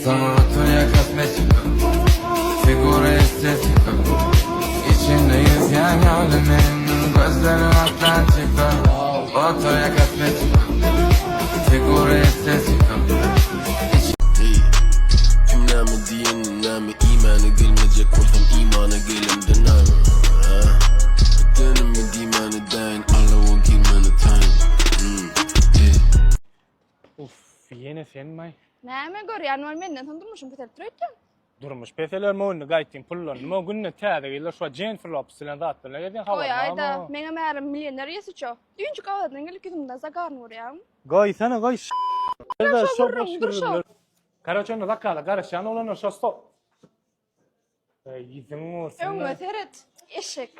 Sanatoya kosmetika, figura estetika. İçinde yüzyen yâlimin, gözleri Atlantika. Otoya kosmetika, figura estetika. Cümlemi diyenime imanı gelmeyecek olsam imana gelimden abi. Dönümü dimeni dayin, Allah'a girmeni tayin. Uf, yine sen may. Näme görýän menden tandırmışım peter türetdim. Durmuş peseler moğunu gaytin pullon. Mo günne täze gelir şu jen flop silen zatlar. Eden habar. Oy ayda meňe märim milyoner ýeşiço. Düýünçi gawadan gelip gidimde zagarny görýän. Goy sana goy. Eda şu Durun, dur şu. Karaçon da zakala garaşan olan şu stop. Yizin o sen. Öňe teret eşek.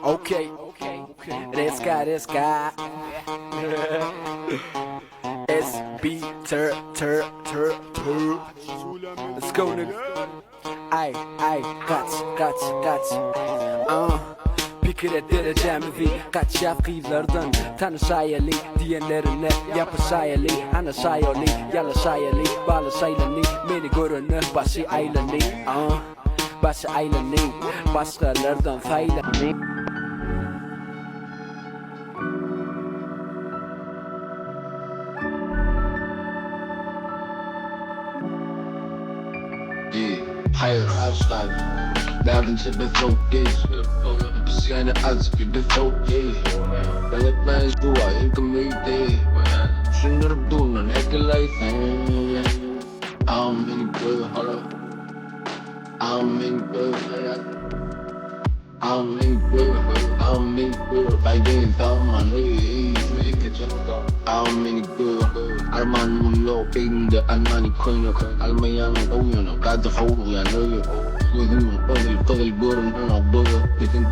Okay. Reska. SB tur. Let's go nigga. Ay, kaç. Fikir edeceğimizi kaç yapkıylardan tanışayeli diyenlerine yapışayeli anlaşayeli yalaşayeli bağlaşayeli beni görünü başı aylani başı aylani başkalardan faylani. Hayır asla derdince bir soğuk değil Pişgâne az bir soğuk değil Belirtmen şu an ilkimiydi Düşünürüp durun ekleysem Amin gül hala Amin gül hayat Amin gül Belki zamanı Amin gül Armanımın yok elinde Almani koyunu Almayanın oyunu Gazı hoğlu yanıyor Gözümün kızıl börümün abığı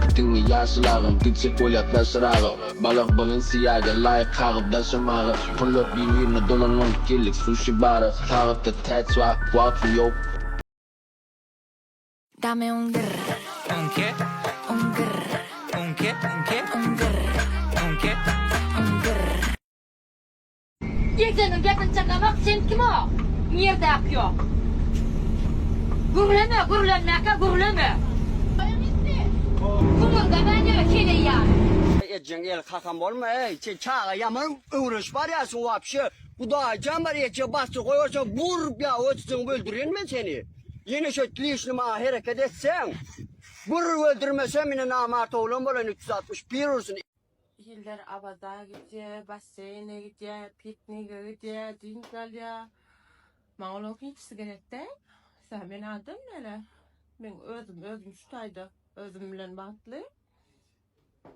Bütün yaşlarım Gitse kolyaklaşırarım Balık Balenciaga layık kağıp daşımarı Fırlat birbirine dolanan kirlik sushi barı Tarıkta tats var Vakfı yok. Dame un grr. ¿Un qué? Un grr. ¿Un qué? ¿Un qué? Un grr. ¿Un qué? Un grr. Yeksenin gepini çakamak sen kim o? Nerede yapıyor? Gürleme. Kumurda bence ökele yani. Cengel kakam olma çağa yaman uğraş var ya su vapşı. Bu da cambar ya bastı koyarsa vur ya ötsün öldürün mi seni? Yine şu tlişli hareket etsen. Vur öldürmesem yine namart oğlum olan 361 olsun. Hilder abada gidiyor, basene gidiyor, pikniğe gidiyor, dinkalya. Mağluk hiç sigarette. Sen beni adın neler? Ben özüm şutaydı. Özümle batlı.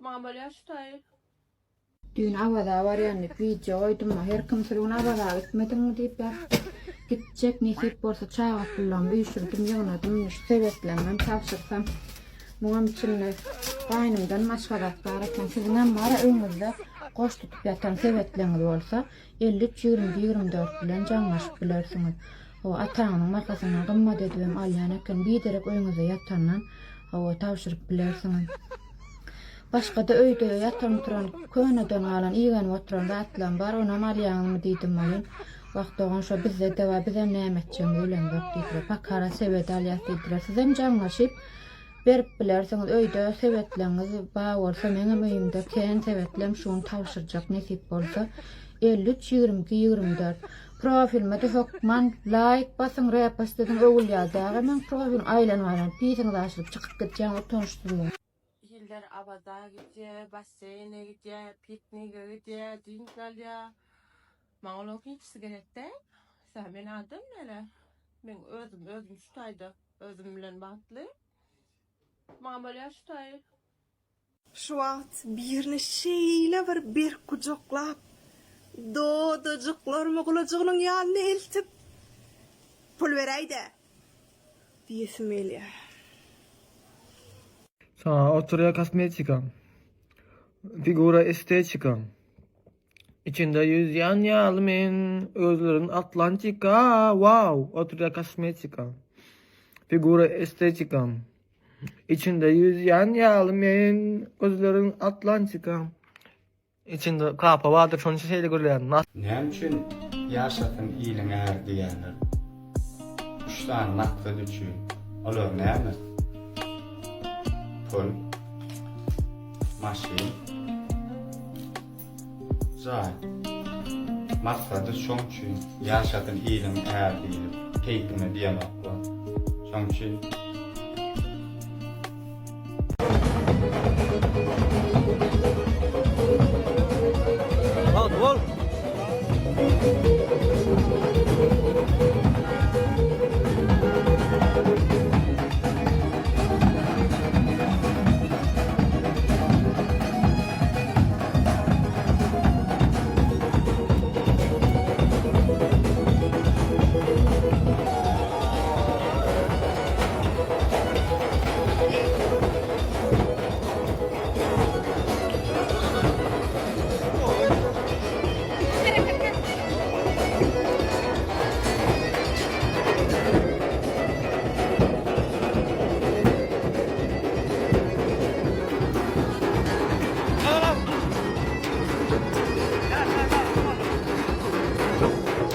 Mambalya şutaydı. Dün avada var yani video oydum her kim sürün avada gitmedin mi deyip ya gidecek nesip borsa çağa kullan büyüşürdüm yığınadım sebeplemem tavşırsam bunun için kaynımdan maşkarat baratan sizden bana önünüzde koş tutup yatan sebepleriniz olsa 53-20-24 bilen canlaşıp bilersiniz. O atanın markasına kımma dediğim alyaneken bir derek önünüze yatandan o tavşırıp bilersiniz. Başka da öyde yatan turan köneden alan iğen oturan rahatlan bar ona malyanımı deydim malın. Vakti şu bize deva bize nemetçem ölen yok deydiler. Bakara sevet alyas deydiler. Sizem canlaşıp berip bilersiniz öyde sevetleriniz bağ olsa menem öyümde kendi sevetlem şunu tavşıracak nesip olsa 53-22-24 profilime de hokman like basın repas dedim öğül yazdağı men profilim aylan pisiniz açılıp çıkıp gideceğim o tanıştırıyorum. Hilder abada gidiyor, basene gidiyor, pikniğe gidiyor, dinkalya. Mağluk hiç sigarette. Sen beni adın neler? Ben özüm şutaydı. Özümle batlı. Mambalya şutaydı. Şu an birine şeyle var bir kucaklap. Doğdacıklarımı kulacığının yanına eltip pul vereydi diyesim geliyor. Sana oturuya kosmetika, figura estetika. İçinde yüzyen yalmin, özlerin Atlantika. Wow, oturuya kosmetika, figura estetika. İçinde yüzyen yalmin, özlerin Atlantika. İçinde kapı vardır, şunun şeyle görülen. Ne için yaşatın iyiliğin eğer diyenler. 3 tane nakde düşüyor. Olur ne mi? Pul, maşin, zay. Maksadı şonçu yaşatın iyiliğin eğer diyelim. Keyfime diyen okla. Şonçu.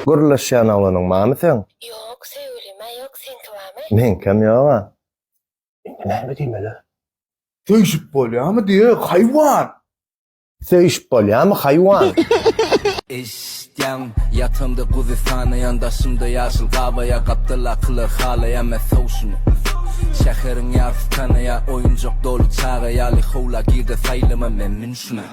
Gurlaşan awanyň mamy sen? Yok, söyleme yok, sen kıvamı. Men kim ýoga? Näme diýmeli? Söýüşip bolýarmy diýe, haýwan. Söýüşip bolýarmy haýwan? İşten yatımda kuzifana yandaşımda yaşıl kavaya kaptıla kılır halaya mesavşunu. Şehirin yarısı tanıya oyuncak dolu çağa yali hula girdi sayılıma memnun şuna.